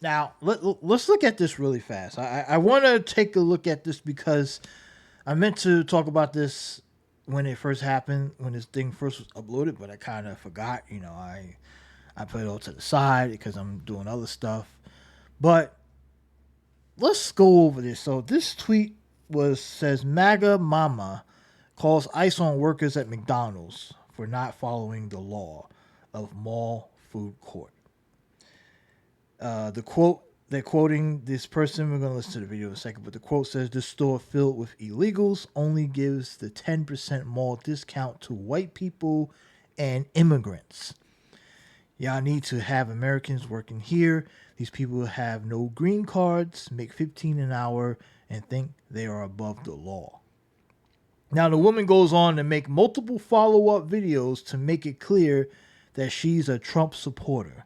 Now let's look at this really fast. I want to take a look at this because I meant to talk about this when it first happened, when this thing first was uploaded, but I kind of forgot. I put it all to the side because I'm doing other stuff. But let's go over this. So this tweet was says MAGA Mama calls ICE on workers at McDonald's for not following the law of mall food court. The quote they're quoting this person. We're gonna listen to the video in a second, but the quote says the store filled with illegals only gives the 10% mall discount to white people and immigrants. Y'all need to have Americans working here. These people have no green cards, make 15 an hour, and think they are above the law. Now, the woman goes on to make multiple follow up videos to make it clear that she's a Trump supporter.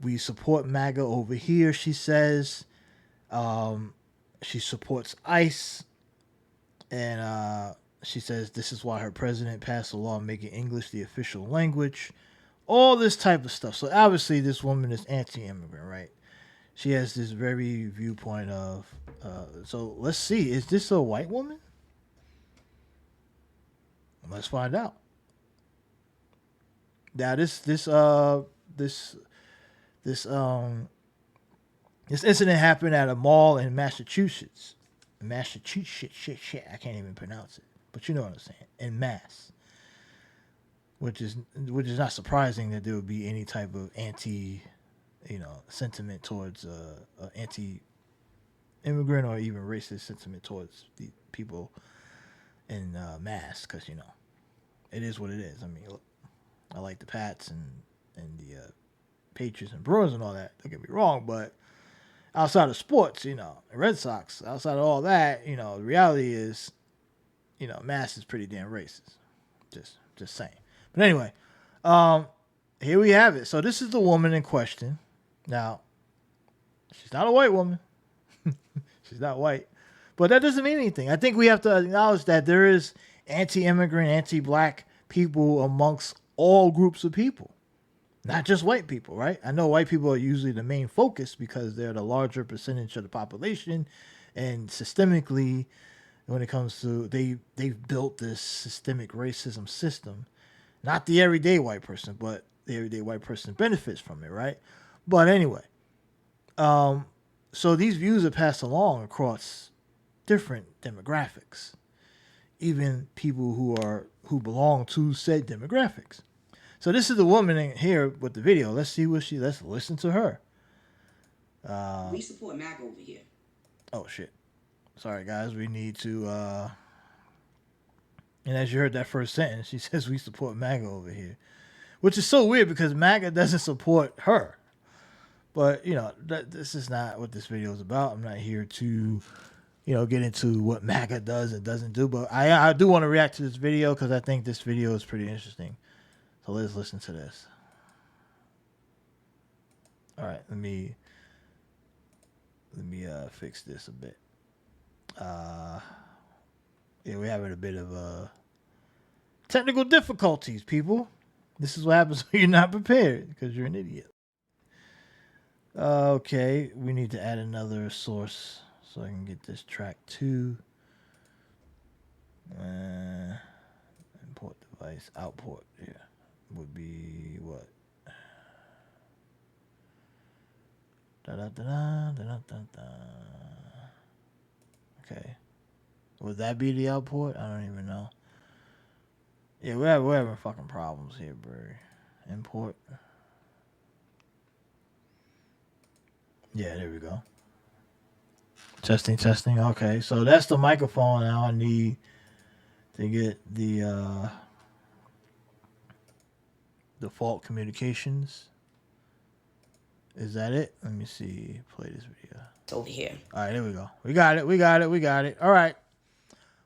We support MAGA over here, she says. She supports ICE. And she says this is why her president passed a law making English the official language. All this type of stuff. So obviously this woman is anti-immigrant, right? She has this very viewpoint of. So let's see. Is this a white woman? Let's find out. Now this this this incident happened at a mall in Massachusetts. Massachusetts, shit, I can't even pronounce it, but you know what I'm saying. In Mass, which is not surprising that there would be any type of anti, sentiment towards anti-immigrant or even racist sentiment towards the people in Mass, because it is what it is. I mean, look, I like the Pats and the Patriots and Bruins and all that. Don't get me wrong, but outside of sports, Red Sox, outside of all that, the reality is, Mass is pretty damn racist. Just saying. But anyway, here we have it. So this is the woman in question. Now, she's not a white woman. She's not white. But that doesn't mean anything. I think we have to acknowledge that there is anti-immigrant, anti-black people amongst all groups of people. Not just white people, right? I know white people are usually the main focus because they're the larger percentage of the population, and systemically, when it comes to they've built this systemic racism system. Not the everyday white person, but the everyday white person benefits from it, right? But anyway, so these views are passed along across different demographics, even people who belong to said demographics. So this is the woman in here with the video. Let's see what let's listen to her. We support MAGA over here. Oh shit. Sorry guys, we need to and as you heard that first sentence, she says we support MAGA over here. Which is so weird because MAGA doesn't support her. But, this is not what this video is about. I'm not here to, get into what MAGA does and doesn't do. But I do want to react to this video because I think this video is pretty interesting. So let's listen to this. All right, let me fix this a bit. Yeah, we're having a bit of technical difficulties, people. This is what happens when you're not prepared because you're an idiot. Okay, we need to add another source so I can get this track too. Import device output. Yeah, would be what? Da da da da da da da. Okay, would that be the output? I don't even know. Yeah, we're having fucking problems here, bro. Import. Yeah, there we go. Testing, testing. Okay, so that's the microphone now. I need to get the default communications. Is that it? Let me see. Play this video. It's over here. All right, there we go. We got it. We got it. We got it. All right,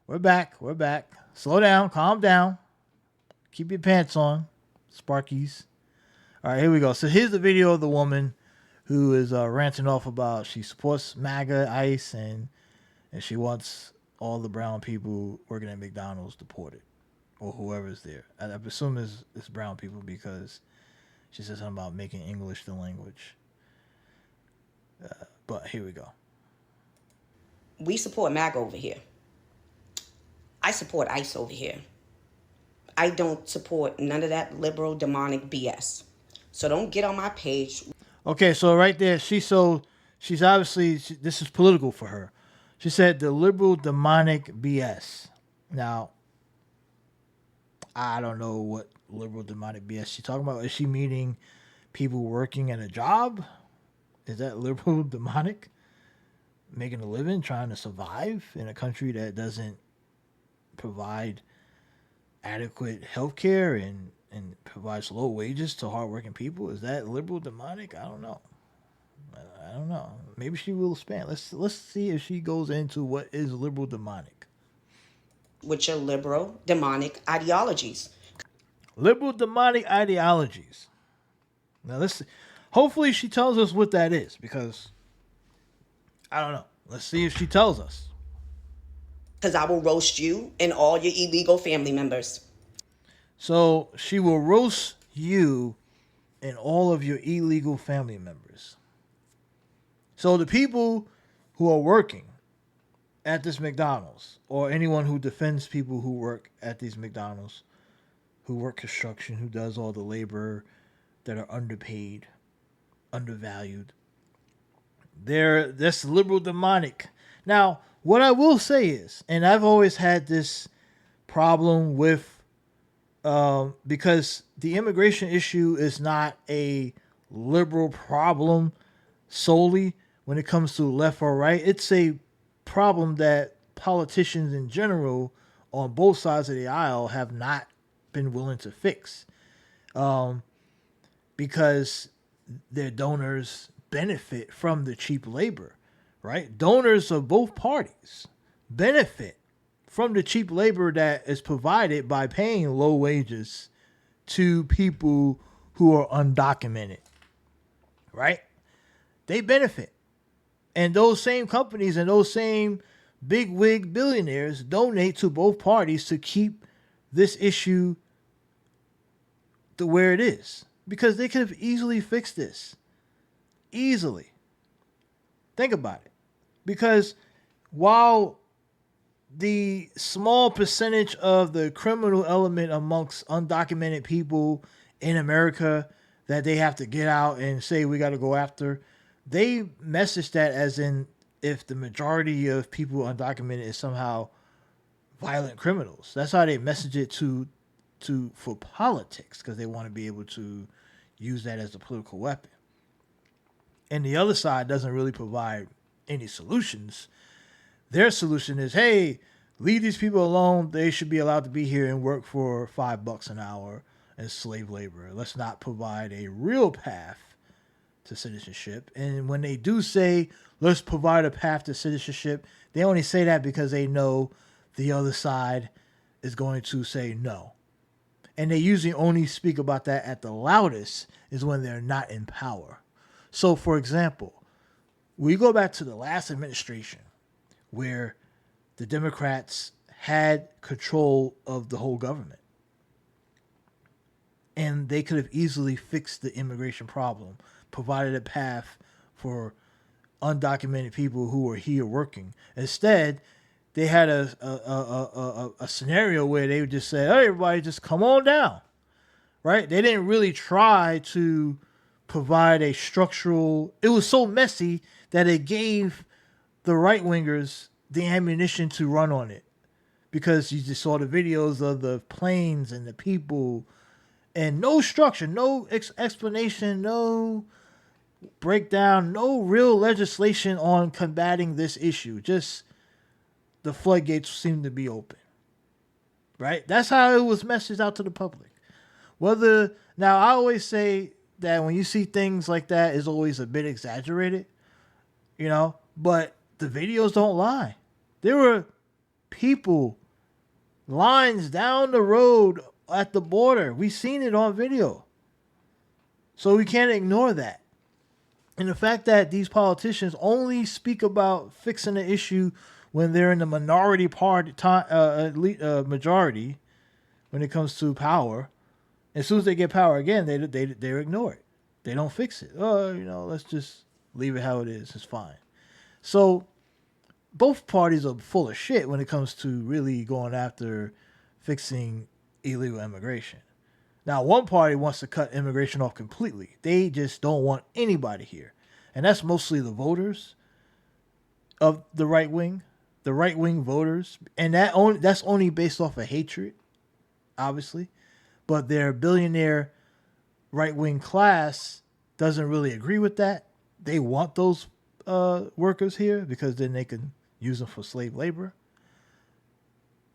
we're back. We're back. Slow down. Calm down. Keep your pants on, Sparkies. All right, here we go. So here's the video of the woman who is ranting off about she supports MAGA, ICE, and she wants all the brown people working at McDonald's deported, or whoever's there. I assume it's brown people because she says something about making English the language. But here we go. We support MAGA over here. I support ICE over here. I don't support none of that liberal demonic BS. So don't get on my page. Okay, so right there, she's obviously this is political for her. She said the liberal demonic BS. Now, I don't know what liberal demonic BS she's talking about. Is she meaning people working at a job? Is that liberal demonic? Making a living, trying to survive in a country that doesn't provide adequate health care and provides low wages to hardworking people? Is that liberal demonic? I don't know. I don't know. Maybe she will expand. Let's see if she goes into what is liberal demonic. With your liberal demonic ideologies. Liberal demonic ideologies. Now let's see. Hopefully she tells us what that is, because I don't know. Let's see if she tells us. Because I will roast you and all your illegal family members. So she will roast you and all of your illegal family members. So the people who are working at this McDonald's, or anyone who defends people who work at these McDonald's, who work construction, who does all the labor that are underpaid, undervalued, that's liberal demonic. Now, what I will say is, and I've always had this problem with, because the immigration issue is not a liberal problem solely when it comes to left or right. It's a problem that politicians in general on both sides of the aisle have not been willing to fix, because their donors benefit from the cheap labor, right? Donors of both parties benefit from the cheap labor that is provided by paying low wages to people who are undocumented, right? They benefit. And those same companies and those same big wig billionaires donate to both parties to keep this issue to where it is, because they could have easily fixed this. Easily. Think about it. Because while the small percentage of the criminal element amongst undocumented people in America that they have to get out and say we got to go after, they message that as in if the majority of people undocumented is somehow violent criminals. That's how they message it to for politics, because they want to be able to use that as a political weapon. And the other side doesn't really provide any solutions. Their solution is, hey, leave these people alone. They should be allowed to be here and work for $5 an hour as slave labor. Let's not provide a real path to citizenship. And when they do say, let's provide a path to citizenship, they only say that because they know the other side is going to say no. And they usually only speak about that at the loudest is when they're not in power. So, for example, we go back to the last administration where the Democrats had control of the whole government, and they could have easily fixed the immigration problem, provided a path for undocumented people who were here working. Instead, they had a scenario where they would just say, hey, everybody, just come on down, right? They didn't really try to provide a structural. It was so messy that it gave the right-wingers the ammunition to run on it, because you just saw the videos of the planes and the people, and no structure, no explanation, no breakdown, no real legislation on combating this issue. Just the floodgates seem to be open, right? That's how it was messaged out to the public. Now, I always say that when you see things like that, it's always a bit exaggerated, but the videos don't lie. There were people, lines down the road at the border. We seen it on video. So we can't ignore that. And the fact that these politicians only speak about fixing the issue when they're in the minority majority when it comes to power. As soon as they get power again, they ignore it. They don't fix it. Let's just Leave it how it is. It's fine. So both parties are full of shit when it comes to really going after fixing illegal immigration. Now, one party wants to cut immigration off completely. They just don't want anybody here. And that's mostly the voters of the right wing voters. And that's only based off of hatred, obviously. But their billionaire right wing class doesn't really agree with that. They want those workers here because then they can use them for slave labor.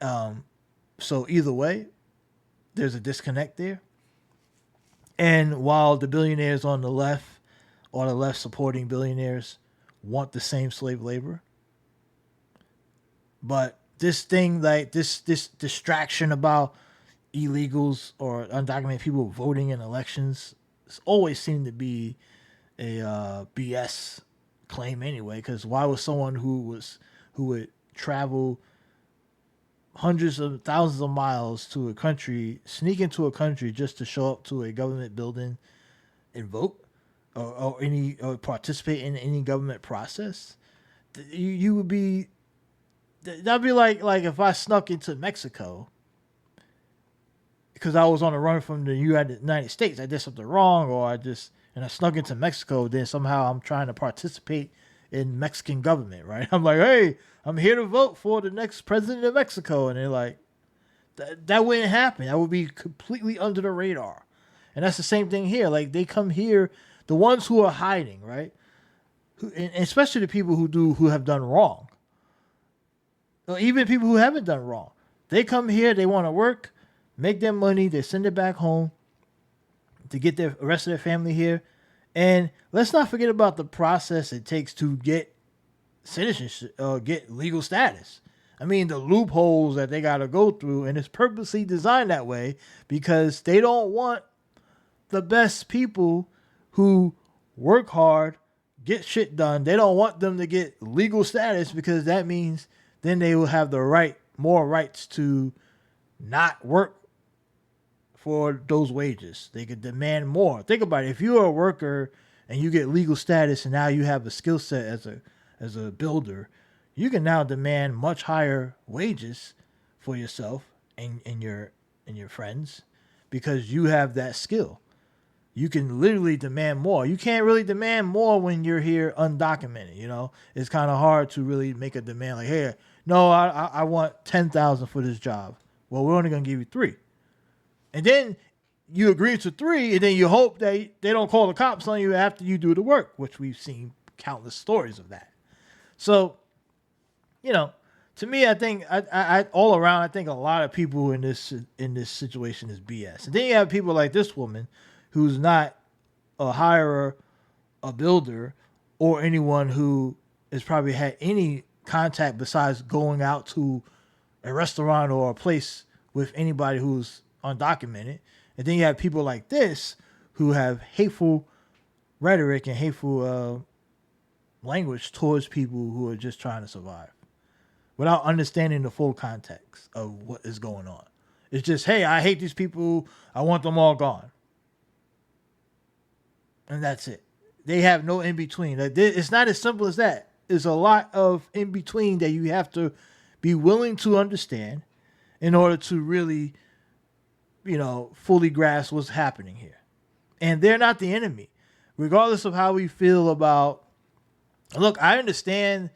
So either way, there's a disconnect there. And while the billionaires on the left, or the left supporting billionaires, want the same slave labor, but this thing, like this distraction about illegals or undocumented people voting in elections, it's always seemed to be a BS claim anyway. Because why would someone who would travel hundreds of thousands of miles to a country, sneak into a country just to show up to a government building and vote, or participate in any government process? You would be, that'd be like if I snuck into Mexico because I was on the run from the United States. I did something wrong, or I snuck into Mexico. Then somehow I'm trying to participate in Mexican government, right? I'm like, hey, I'm here to vote for the next president of Mexico. And they're like, that wouldn't happen. That would be completely under the radar. And that's the same thing here. Like, they come here, the ones who are hiding, right? And especially the people who have done wrong. Or even people who haven't done wrong. They come here, they want to work, make their money, they send it back home to get the rest of their family here. And let's not forget about the process it takes to get citizenship, get legal status. I mean, the loopholes that they got to go through, and it's purposely designed that way because they don't want the best people who work hard, get shit done. They don't want them to get legal status because that means then they will have more rights to not work for those wages. They could demand more. Think about it. If you're a worker and you get legal status and now you have a skill set as a builder, you can now demand much higher wages for yourself and your friends because you have that skill. You can literally demand more. You can't really demand more when you're here undocumented. You know, it's kind of hard to really make a demand like, hey, no, I want 10,000 for this job. Well, we're only gonna give you 3. And then you agree to 3, and then you hope they don't call the cops on you after you do the work, which we've seen countless stories of that. So, you know, to me, I think I all around, I think a lot of people in this situation is BS. And then you have people like this woman, who's not a hirer, a builder, or anyone who has probably had any contact besides going out to a restaurant or a place with anybody who's undocumented. And then you have people like this who have hateful rhetoric and hateful language towards people who are just trying to survive without understanding the full context of what is going on. It's just, hey, I hate these people. I want them all gone. And that's it. They have no in between. It's not as simple as that. There's a lot of in between that you have to be willing to understand in order to really, fully grasp what's happening here. And they're not the enemy. Regardless of how we feel about, look, I understand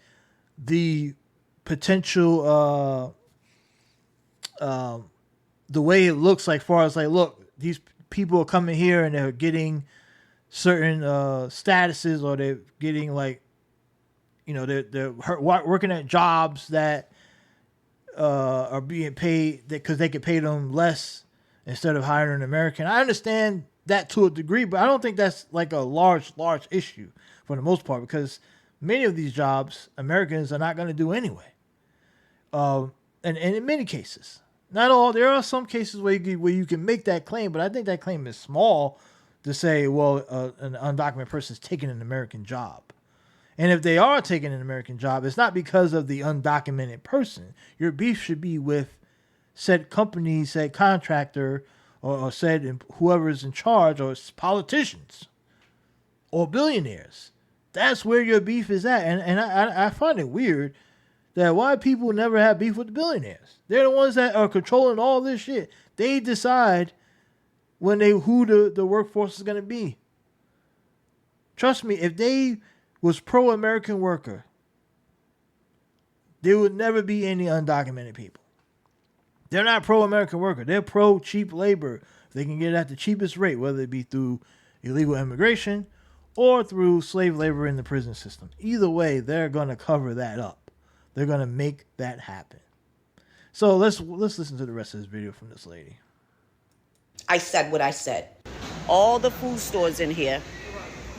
the potential, the way it looks like, far as like, look, these people are coming here and they're getting certain statuses, or they're getting like, they're working at jobs that are being paid because they could pay them less instead of hiring an American. I understand that to a degree, but I don't think that's like a large issue for the most part, because many of these jobs Americans are not going to do anyway. And in many cases, not all, there are some cases where you can make that claim, but I think that claim is small to say, well, an undocumented person is taking an American job. And if they are taking an American job, it's not because of the undocumented person. Your beef should be with said company, said contractor, or said whoever is in charge, or politicians or billionaires That's where your beef is at. And I find it weird that why people never have beef with the billionaires. They're the ones that are controlling all this shit. They decide who the workforce is going to be. Trust me, if they was pro-American worker, there would never be any undocumented people. They're not pro-American worker. They're pro-cheap labor. They can get it at the cheapest rate, whether it be through illegal immigration or through slave labor in the prison system. Either way, they're going to cover that up. They're going to make that happen. So let's listen to the rest of this video from this lady. I said what I said. All the food stores in here,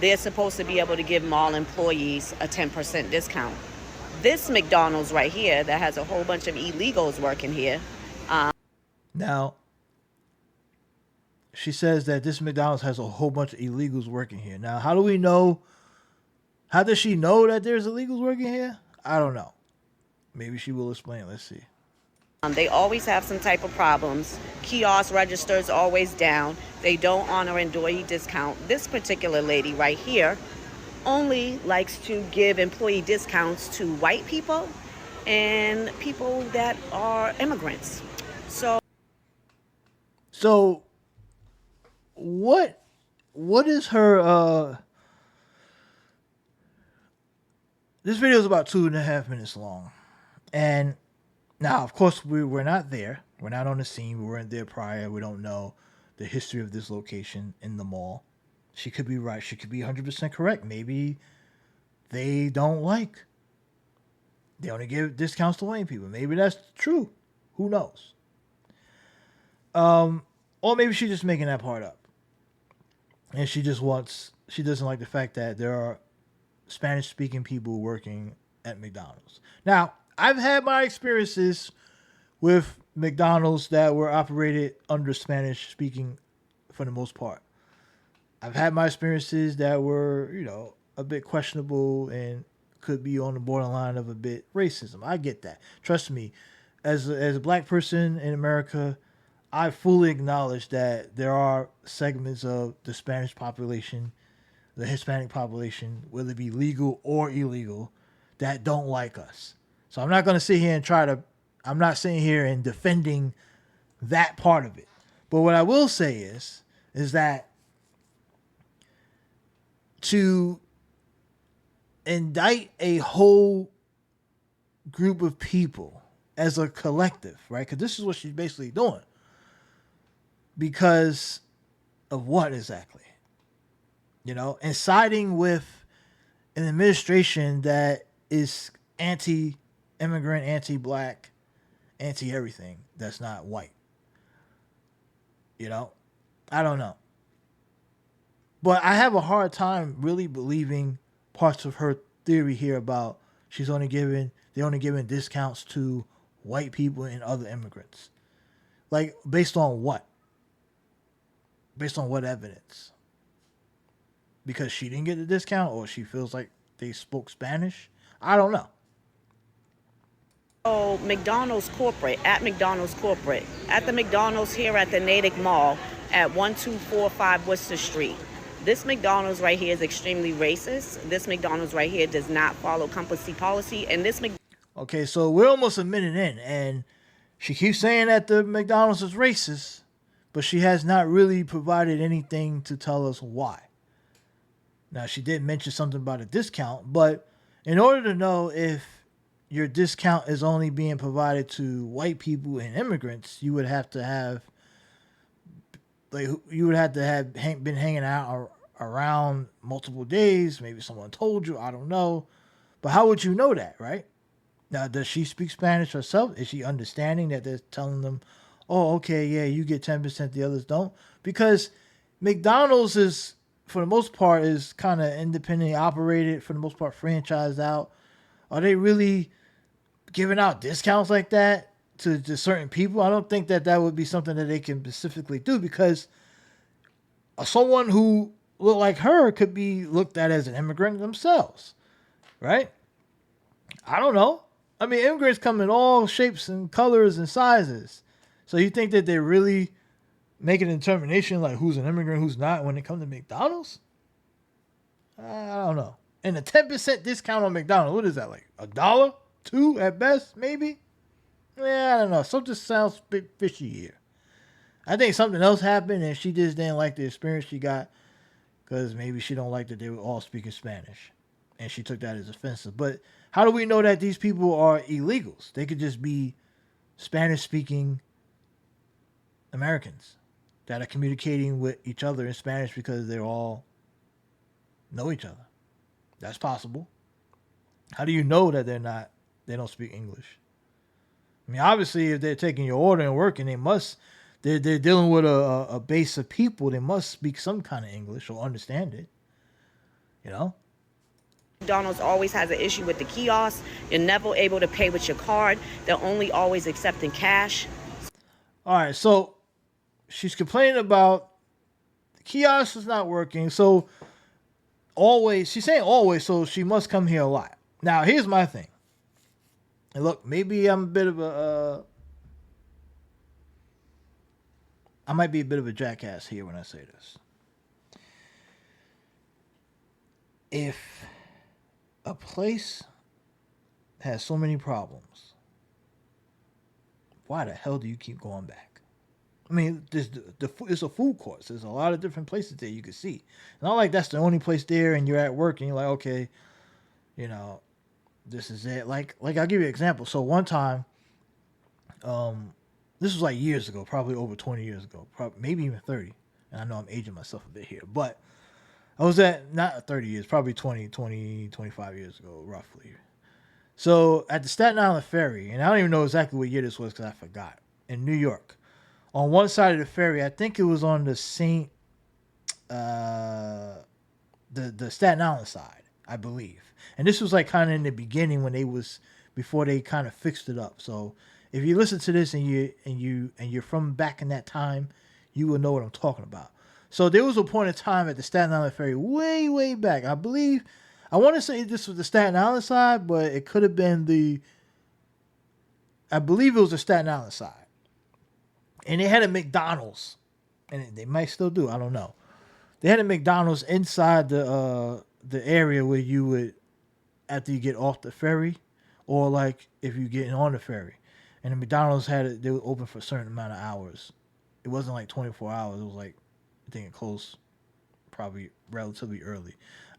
they're supposed to be able to give mall employees a 10% discount. This McDonald's right here that has a whole bunch of illegals working here. Now, she says that this McDonald's has a whole bunch of illegals working here. Now, how do we know? How does she know that there's illegals working here? I don't know. Maybe she will explain. Let's see. They always have some type of problems. Kiosk registers always down. They don't honor employee discount. This particular lady right here only likes to give employee discounts to white people and people that are immigrants. So what is her this video is about 2.5 minutes long. And now, of course, we're not there. We're not on the scene. We weren't there prior. We don't know the history of this location in the mall. She could be right. She could be 100% correct. Maybe they only give discounts to white people. Maybe that's true. Who knows? Or maybe she's just making that part up. And she doesn't like the fact that there are Spanish-speaking people working at McDonald's. Now, I've had my experiences with McDonald's that were operated under Spanish speaking for the most part. I've had my experiences that were, a bit questionable and could be on the borderline of a bit racism. I get that. Trust me, as a black person in America, I fully acknowledge that there are segments of the Spanish population, the Hispanic population, whether it be legal or illegal, that don't like us. So I'm not going to sit here and I'm not sitting here and defending that part of it. But what I will say is that to indict a whole group of people as a collective, right? Because this is what she's basically doing. Because of what exactly? And siding with an administration that is anti-immigrant, anti-black, anti-everything that's not white. I don't know. But I have a hard time really believing parts of her theory here about they're only giving discounts to white people and other immigrants. Like, based on what? Based on what evidence? Because she didn't get the discount, or she feels like they spoke Spanish? I don't know. So McDonald's corporate, at the McDonald's here at the Natick Mall at 1245 Worcester Street. This McDonald's right here is extremely racist. This McDonald's right here does not follow company policy. And Okay, so we're almost a minute in, and she keeps saying that the McDonald's is racist, but she has not really provided anything to tell us why. Now, she did mention something about a discount, but in order to know if your discount is only being provided to white people and immigrants, you would have to have been hanging out around multiple days. Maybe someone told you, I don't know. But how would you know that, right? Now, does she speak Spanish herself? Is she understanding that they're telling them, oh, okay, yeah, you get 10%, the others don't? Because McDonald's is, for the most part, is kind of independently operated, for the most part, franchised out. Are they really giving out discounts like that to certain people? I don't think that would be something that they can specifically do, because someone who looked like her could be looked at as an immigrant themselves, right? I don't know. I mean, immigrants come in all shapes and colors and sizes. So you think that they're really making a determination like who's an immigrant, who's not when it comes to McDonald's? I don't know. And a 10% discount on McDonald's, what is that, like $1? $2 at best, maybe? Yeah, I don't know. Something sounds a bit fishy here. I think something else happened and she just didn't like the experience she got because maybe she don't like that they were all speaking Spanish. And she took that as offensive. But how do we know that these people are illegals? They could just be Spanish-speaking Americans that are communicating with each other in Spanish because they all know each other. That's possible. How do you know that they don't speak English? I mean, obviously, if they're taking your order and working, they're dealing with a base of people. They must speak some kind of English or understand it. You know? McDonald's always has an issue with the kiosk. You're never able to pay with your card. They're only always accepting cash. All right, so she's complaining about the kiosk is not working. So she's saying always, so she must come here a lot. Now, here's my thing. And look, maybe I'm a bit of I might be a bit of a jackass here when I say this. If a place has so many problems, why the hell do you keep going back? I mean, it's a food court. So there's a lot of different places there you can see. It's not like that's the only place there and you're at work and you're like, okay, you know, this is it. Like I'll give you an example. So one time, this was like years ago, probably over 20 years ago, maybe even 30. And I know I'm aging myself a bit here, but I was at, not 30 years, probably 25 years ago, roughly. So at the Staten Island Ferry, and I don't even know exactly what year this was because I forgot, in New York, on one side of the ferry, I think it was on the the Staten Island side, I believe. And this was like kind of in the beginning before they kind of fixed it up. So if you listen to this and you're from back in that time, you will know what I'm talking about. So there was a point in time at the Staten Island Ferry, way, way back. I want to say this was the Staten Island side, but it could have been I believe it was the Staten Island side. And they had a McDonald's, and they might still do. I don't know. They had a McDonald's inside the area where you would, after you get off the ferry, or like if you get on the ferry, and the McDonald's they were open for a certain amount of hours. It wasn't like 24 hours. It was like, I think it closed probably relatively early.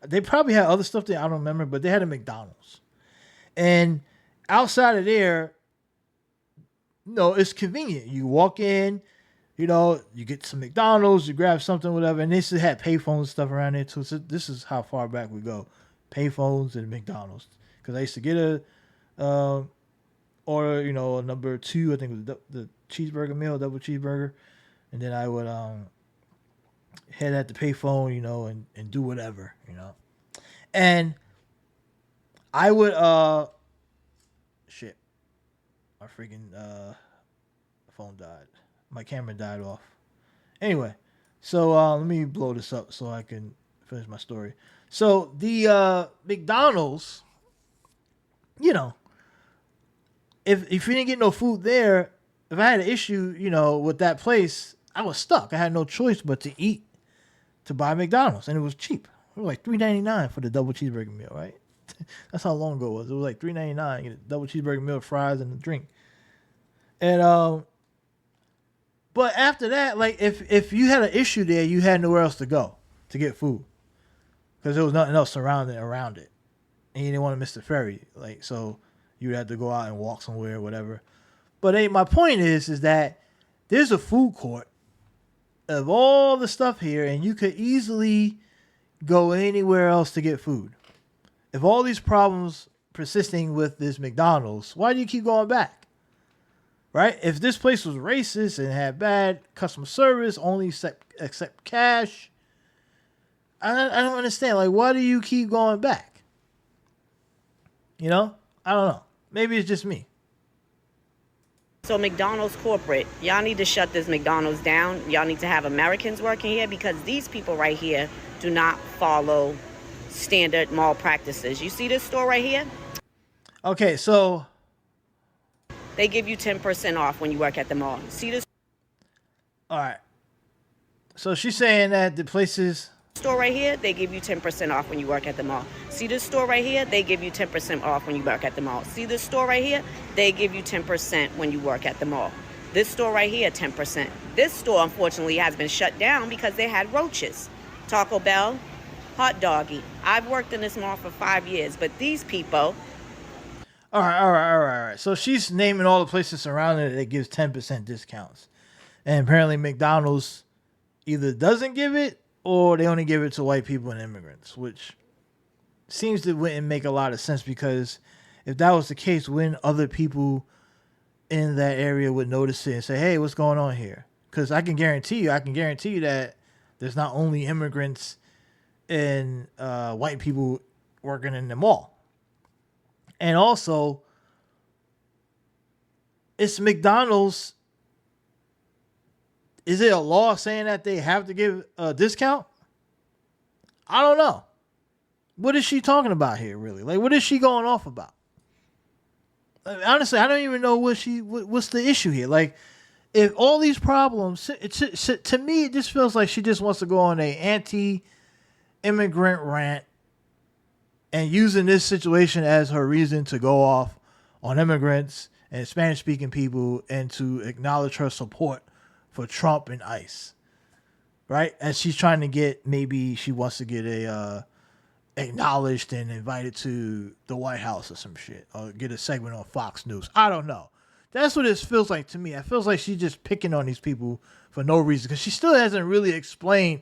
They probably had other stuff there. I don't remember, but they had a McDonald's, and outside of there, no, it's convenient. You walk in, you get some McDonald's, you grab something, whatever. And they still had payphones and stuff around there too. So this is how far back we go. Payphones and McDonald's. Because I used to get a number 2, I think it was the cheeseburger meal, double cheeseburger. And then I would head at the payphone, and do whatever, And I would, my freaking phone died. My camera died off. Anyway, so let me blow this up so I can finish my story. So the McDonald's, if you didn't get no food there, if I had an issue, with that place, I was stuck. I had no choice but to buy McDonald's, and it was cheap. It was like $3.99 for the double cheeseburger meal, right? That's how long ago it was. It was like $3.99. Get a double cheeseburger meal, fries, and a drink. And but after that, like if you had an issue there, you had nowhere else to go to get food because there was nothing else surrounding around it, and you didn't want to miss the ferry. Like so, you would have to go out and walk somewhere, or whatever. But my point is that there's a food court of all the stuff here, and you could easily go anywhere else to get food. If all these problems persisting with this McDonald's, why do you keep going back? Right? If this place was racist and had bad customer service, only accept cash, I don't understand. Like, why do you keep going back? I don't know. Maybe it's just me. So McDonald's corporate, y'all need to shut this McDonald's down. Y'all need to have Americans working here because these people right here do not follow standard mall practices. You see this store right here? Okay, so they give you 10% off when you work at the mall. See this? All right. So she's saying that the places Store right here, they give you 10% off when you work at the mall. See this store right here, they give you 10% off when you work at the mall. See this store right here, they give you 10% when you work at the mall. This store right here, 10%. This store, unfortunately, has been shut down because they had roaches. Taco Bell, Hot Doggy. I've worked in this mall for 5 years, but these people... All right. So she's naming all the places surrounding it that gives 10% discounts. And apparently McDonald's either doesn't give it or they only give it to white people and immigrants, which seems to wouldn't make a lot of sense, because if that was the case, when other people in that area would notice it and say, hey, what's going on here? Because I can guarantee you that there's not only immigrants and white people working in the mall. And also, it's McDonald's. Is it a law saying that they have to give a discount? I don't know. What is she talking about here, really? Like, what is she going off about? Honestly, I don't even know what's the issue here. Like, if all these problems, to me, it just feels like she just wants to go on a anti-immigrant rant and using this situation as her reason to go off on immigrants and Spanish-speaking people and to acknowledge her support for Trump and ICE, right? As she's trying to get, maybe she wants to get acknowledged and invited to the White House or some shit, or get a segment on Fox News. I don't know. That's what it feels like to me. It feels like she's just picking on these people for no reason, because she still hasn't really explained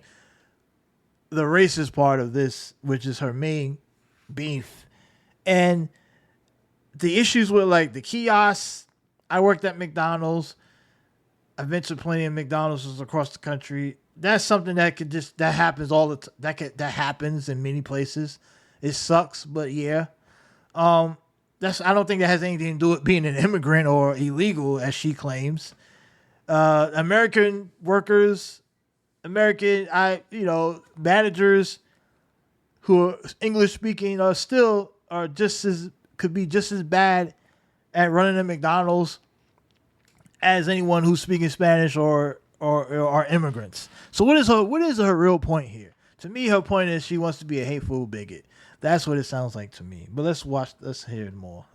the racist part of this, which is her main beef. And the issues with, like, the kiosks. I worked at McDonald's. I've been to plenty of McDonald's across the country. That's something that happens all the that happens in many places. It sucks, but yeah. I don't think that has anything to do with being an immigrant or illegal, as she claims. American workers, managers who are English speaking could be just as bad at running a McDonald's as anyone who's speaking Spanish or immigrants. So what is her real point here? To me, her point is she wants to be a hateful bigot. That's what it sounds like to me. But let's hear more.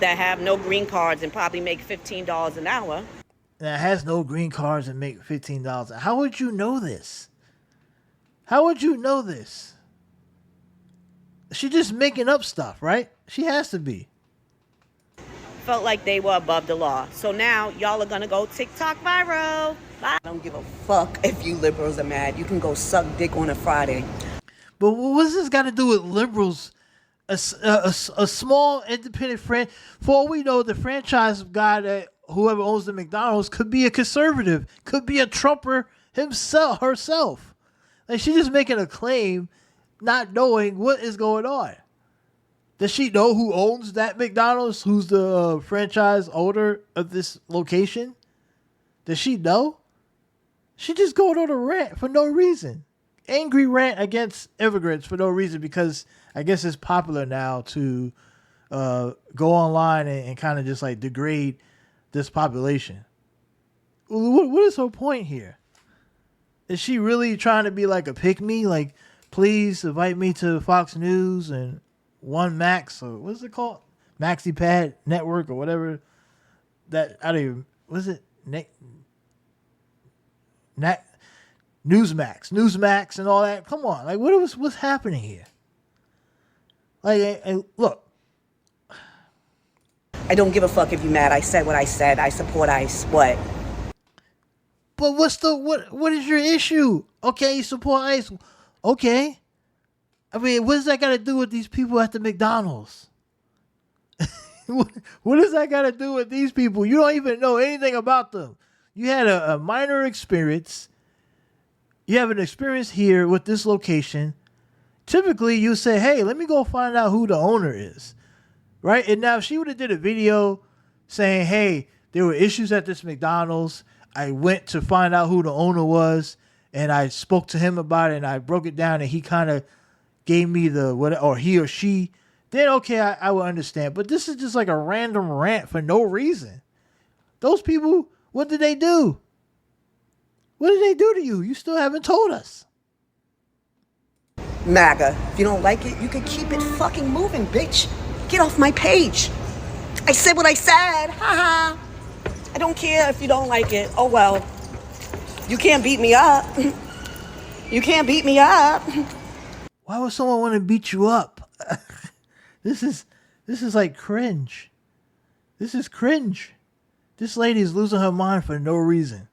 that have no green cards and probably make $15 an hour. That has no green cards and make $15. How would you know this? How would you know this? She's just making up stuff, right? She has to be. Felt like they were above the law. So now y'all are gonna go TikTok viral. Bye. I don't give a fuck if you liberals are mad. You can go suck dick on a Friday. But what's this got to do with liberals? A small independent friend. For all we know, the franchise guy that whoever owns the McDonald's could be a conservative, could be a Trumper herself. Like, she's just making a claim, not knowing what is going on. Does she know who owns that McDonald's? Who's the franchise owner of this location? Does she know? She just going on a rant for no reason. Angry rant against immigrants for no reason, because I guess it's popular now to go online and kind of just like degrade this population. What is her point here? Is she really trying to be like a pick-me? Like, please invite me to Fox News and One Max, or what's it called? MaxiPad Network or whatever. That, I don't even, was it? Newsmax and all that. Come on, like what's happening here? Like, look. I don't give a fuck if you're mad. I said what I said. I support ICE. What? But what is your issue? Okay, you support ICE. Okay. I mean, what does that got to do with these people at the McDonald's? What does that got to do with these people? You don't even know anything about them. You had a minor experience. You have an experience here with this location. Typically, you say, hey, let me go find out who the owner is. Right? And now if she would have did a video saying, hey, there were issues at this McDonald's. I went to find out who the owner was, and I spoke to him about it, and I broke it down, and he kind of gave me or he or she, then okay, I would understand. But this is just like a random rant for no reason. Those people, what did they do? What did they do to you? You still haven't told us. MAGA. If you don't like it, you can keep it fucking moving, bitch. Get off my page. I said what I said. Haha. I don't care if you don't like it. Oh well. You can't beat me up. You can't beat me up. Why would someone want to beat you up? This is like cringe. This is cringe. This lady is losing her mind for no reason.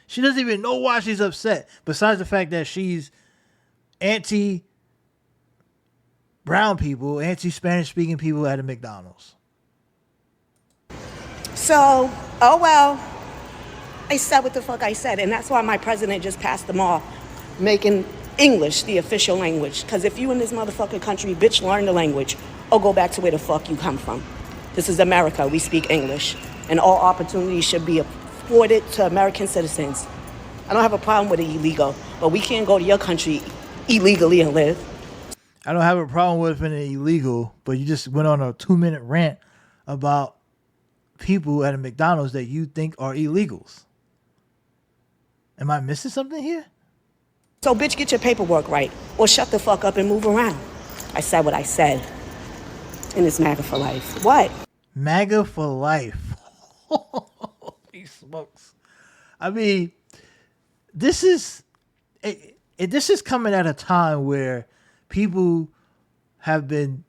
She doesn't even know why she's upset, besides the fact that she's anti-brown people, anti-Spanish speaking people at a McDonald's. So, oh well. I said what the fuck I said, and that's why my president just passed them all, making English the official language. Because if you in this motherfucking country, bitch, learn the language or go back to where the fuck you come from. This is America. We speak English, and all opportunities should be afforded to American citizens. I don't have a problem with it illegal, but we can't go to your country illegally and live. I don't have a problem with it illegal, but you just went on a 2-minute rant about people at a McDonald's that you think are illegals. Am I missing something here? So, bitch, get your paperwork right, or shut the fuck up and move around. I said what I said. And it's MAGA for life. What? MAGA for life. Holy smokes. I mean, this is coming at a time where people have been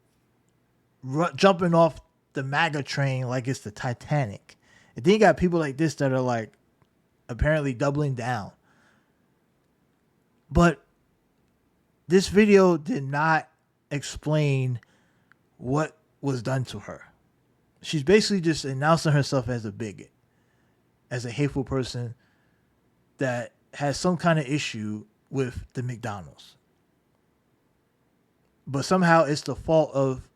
jumping off the MAGA train like it's the Titanic. And then you got people like this that are like apparently doubling down. But this video did not explain what was done to her. She's basically just announcing herself as a bigot, as a hateful person that has some kind of issue with the McDonald's. But somehow it's the fault of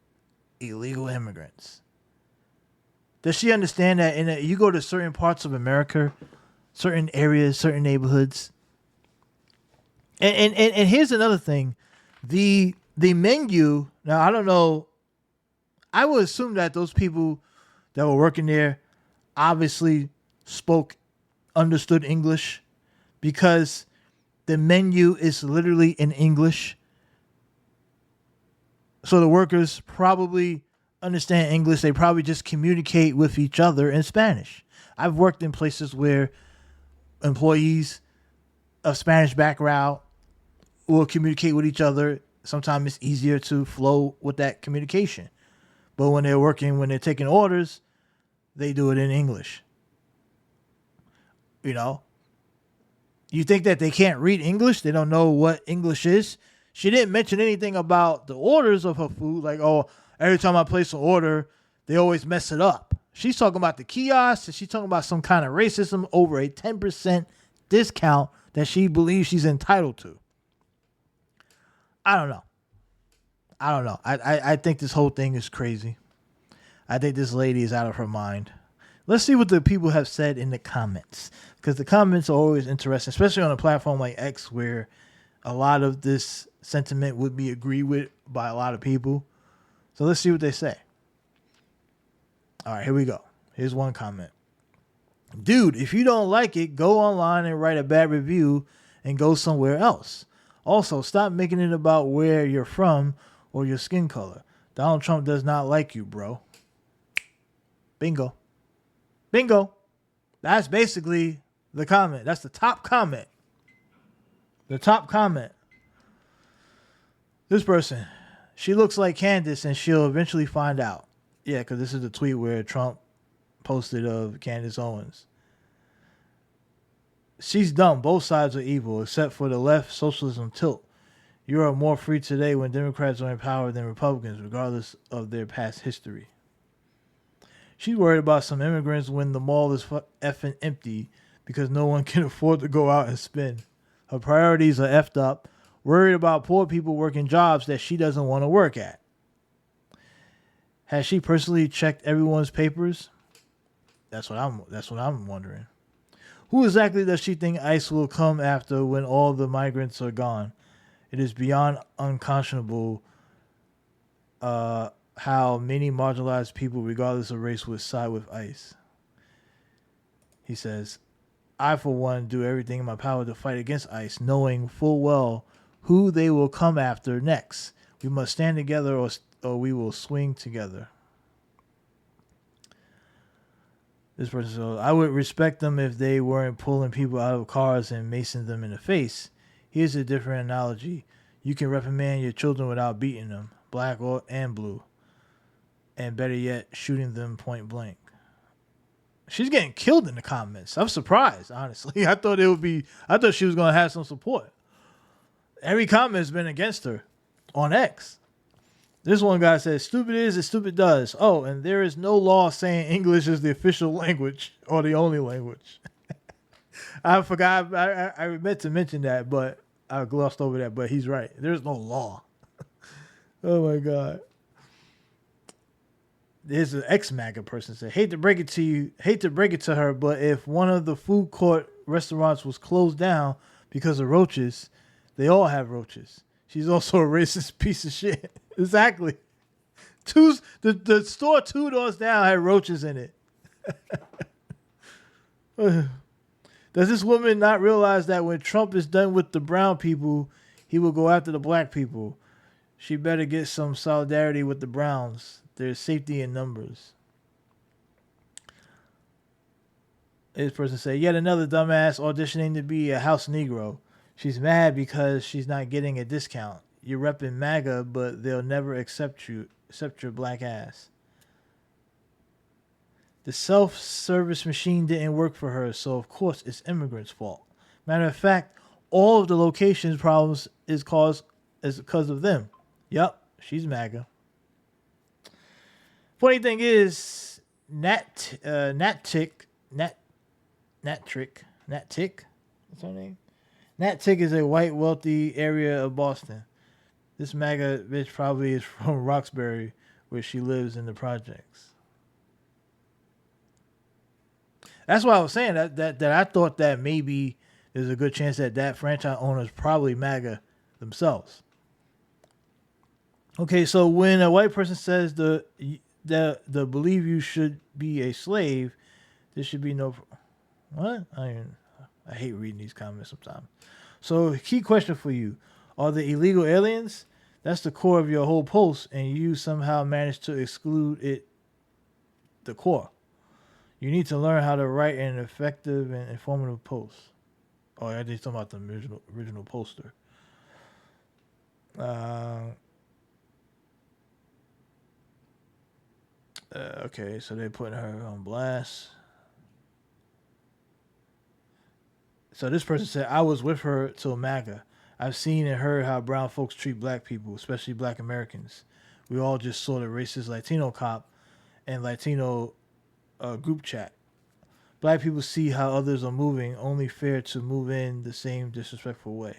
illegal immigrants. Does she understand that you go to certain parts of America, certain areas, certain neighborhoods? And here's another thing. The menu, now I don't know, I would assume that those people that were working there obviously understood English, because the menu is literally in English. So the workers probably understand English. They probably just communicate with each other in Spanish. I've worked in places where employees of Spanish background will communicate with each other. Sometimes it's easier to flow with that communication. But when they're taking orders, they do it in English. You know? You think that they can't read English? They don't know what English is? She didn't mention anything about the orders of her food. Like, oh, every time I place an order, they always mess it up. She's talking about the kiosks, and she's talking about some kind of racism over a 10% discount that she believes she's entitled to. I don't know. I think this whole thing is crazy. I think this lady is out of her mind. Let's see what the people have said in the comments, because the comments are always interesting, especially on a platform like X, where a lot of this sentiment would be agreed with by a lot of people. So let's see what they say. All right, here we go. Here's one comment. Dude, if you don't like it, go online and write a bad review and go somewhere else. Also, stop making it about where you're from or your skin color. Donald Trump does not like you, bro. Bingo. Bingo. That's basically the comment. That's the top comment. The top comment. This person, she looks like Candace and she'll eventually find out. Yeah, because this is the tweet where Trump posted of Candace Owens. She's dumb. Both sides are evil, except for the left socialism tilt. You are more free today when Democrats are in power than Republicans, regardless of their past history. She's worried about some immigrants when the mall is effing empty because no one can afford to go out and spend. Her priorities are effed up, worried about poor people working jobs that she doesn't want to work at. Has she personally checked everyone's papers? That's what I'm wondering. Who exactly does she think ICE will come after when all the migrants are gone? It is beyond unconscionable how many marginalized people, regardless of race, would side with ICE. He says, I, for one, do everything in my power to fight against ICE, knowing full well who they will come after next. We must stand together or we will swing together. This person says, I would respect them if they weren't pulling people out of cars and macing them in the face. Here's a different analogy. You can reprimand your children without beating them, black or and blue. And better yet, shooting them point blank. She's getting killed in the comments. I'm surprised, honestly. I thought she was gonna have some support. Every comment has been against her on X. This one guy says, stupid is as stupid does. Oh, and there is no law saying English is the official language or the only language. I forgot. I meant to mention that, but I glossed over that. But he's right. There's no law. Oh, my God. There's an ex-MAGA person said, hate to break it to her, but if one of the food court restaurants was closed down because of roaches, they all have roaches. She's also a racist piece of shit. Exactly. The store 2 doors down had roaches in it. Does this woman not realize that when Trump is done with the brown people, he will go after the black people? She better get some solidarity with the browns. There's safety in numbers. This person said, yet another dumbass auditioning to be a house Negro. She's mad because she's not getting a discount. You're repping MAGA, but they'll never accept your black ass. The self-service machine didn't work for her, so of course it's immigrants' fault. Matter of fact, all of the locations problems is because of them. Yup, she's MAGA. Funny thing is, Natick, what's her name? Natick is a white, wealthy area of Boston. This MAGA bitch probably is from Roxbury, where she lives in the projects. That's why I was saying that I thought that maybe there's a good chance that franchise owner is probably MAGA themselves. Okay, so when a white person says the believe you should be a slave, there should be no what? I hate reading these comments sometimes. So, key question for you. Are the illegal aliens? That's the core of your whole post, and you somehow managed to exclude it, the core. You need to learn how to write an effective and informative post. Oh, I just talking about the original poster. Okay, so they're putting her on blast. So this person said, I was with her till MAGA. I've seen and heard how brown folks treat black people, especially black Americans. We all just saw the racist Latino cop and Latino group chat. Black people see how others are moving, only fair to move in the same disrespectful way.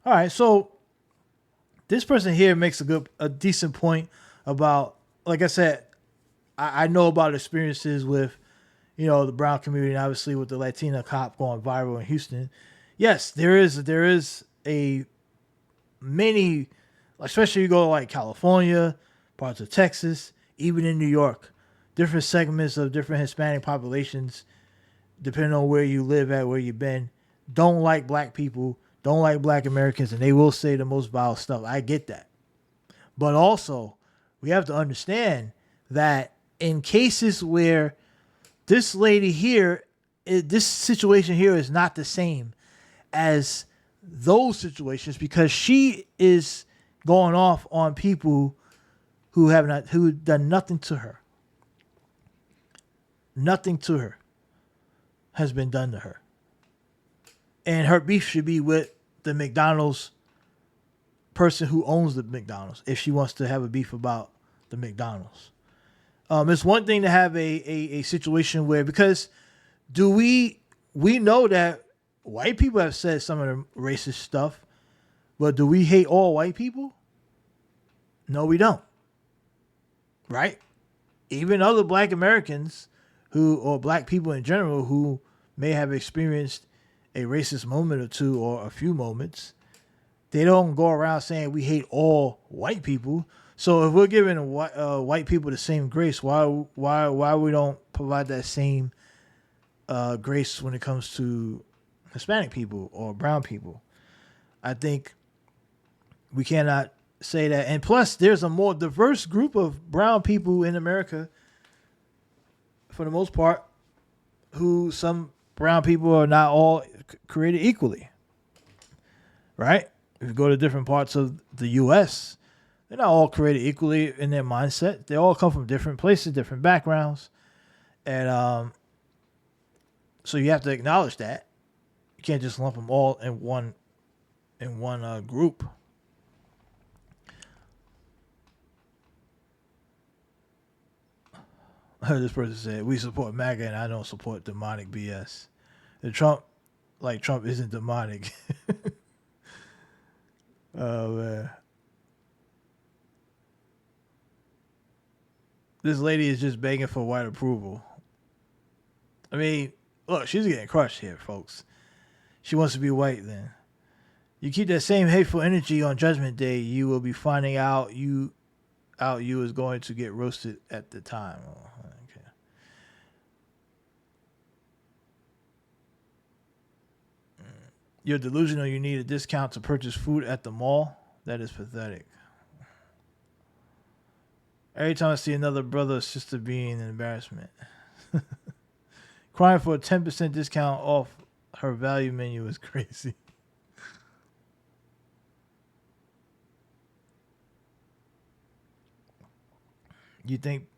All right, so this person here makes a decent point about, like I said, I know about experiences with, the brown community, and obviously with the Latina cop going viral in Houston. Yes, there is a many, especially you go to like California, parts of Texas, even in New York, different segments of different Hispanic populations, depending on where you live at, where you've been, don't like black people, don't like black Americans, and they will say the most vile stuff. I get that. But also, we have to understand that in cases where this lady here, this situation here is not the same as those situations, because she is going off on people who done nothing to her. Nothing to her has been done to her. And her beef should be with the McDonald's person who owns the McDonald's, if she wants to have a beef about the McDonald's. It's one thing to have a situation where, because we know that white people have said some of the racist stuff, but do we hate all white people? No, we don't. Right? Even other black Americans or black people in general who may have experienced a racist moment or two or a few moments, they don't go around saying we hate all white people. So if we're giving white people the same grace, why we don't provide that same grace when it comes to Hispanic people or brown people. I think we cannot say that. And plus, there's a more diverse group of brown people in America, for the most part, who some brown people are not all created equally, right? If you go to different parts of the U.S., they're not all created equally in their mindset. They all come from different places, different backgrounds, and so you have to acknowledge that. You can't just lump them all in one group. This person said, "We support MAGA, and I don't support demonic BS." The Trump isn't demonic. Oh man, this lady is just begging for white approval. I mean, look, she's getting crushed here, folks. She wants to be white. Then you keep that same hateful energy on Judgment Day, you will be finding out you is going to get roasted at the time. Oh, okay. You're delusional. You need a discount to purchase food at the mall. That is pathetic. Every time I see another brother or sister being an embarrassment. Crying for a 10% discount off her value menu is crazy. You think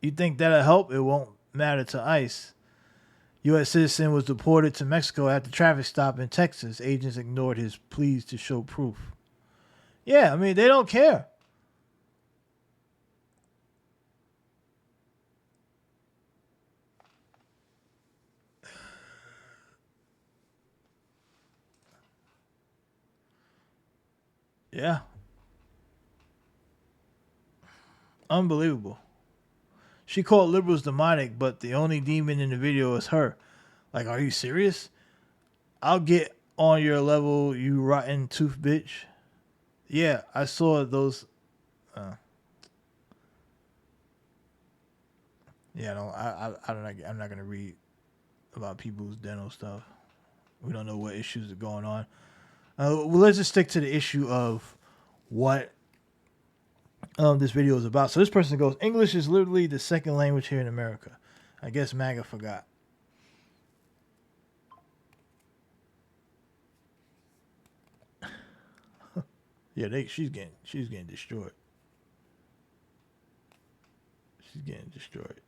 that'll help? It won't matter to ICE. U.S. citizen was deported to Mexico after traffic stop in Texas. Agents ignored his pleas to show proof. Yeah, I mean, they don't care. Yeah. Unbelievable. She called liberals demonic, but the only demon in the video is her. Like, are you serious? I'll get on your level, you rotten tooth bitch. Yeah, I saw those. Yeah, I'm not gonna read about people's dental stuff. We don't know what issues are going on. Well, let's just stick to the issue of what this video is about. So this person goes, English is literally the second language here in America. I guess MAGA forgot. Yeah, she's getting destroyed. She's getting destroyed.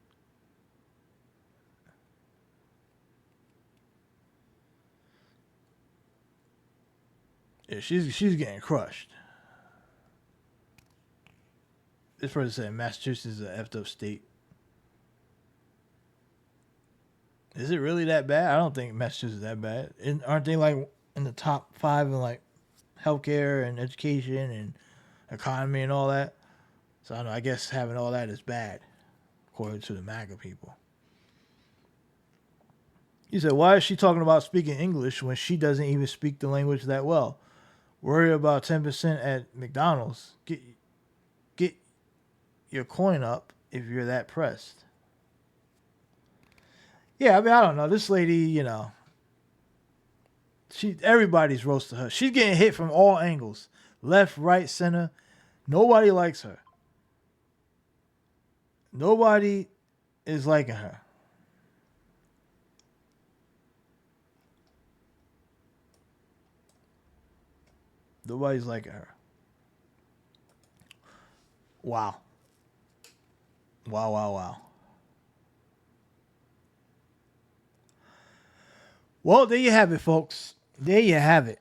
Yeah, she's getting crushed. This person said Massachusetts is an effed up state. Is it really that bad? I don't think Massachusetts is that bad. Aren't they like in the top 5 in like healthcare and education and economy and all that? So I don't know. I guess having all that is bad, according to the MAGA people. He said, "Why is she talking about speaking English when she doesn't even speak the language that well? Worry about 10% at McDonald's. Get your coin up if you're that pressed." Yeah, I mean, I don't know. This lady, everybody's roasting her. She's getting hit from all angles. Left, right, center. Nobody likes her. Nobody is liking her. Nobody's liking her. Wow. Wow, wow, wow. Well, there you have it, folks. There you have it.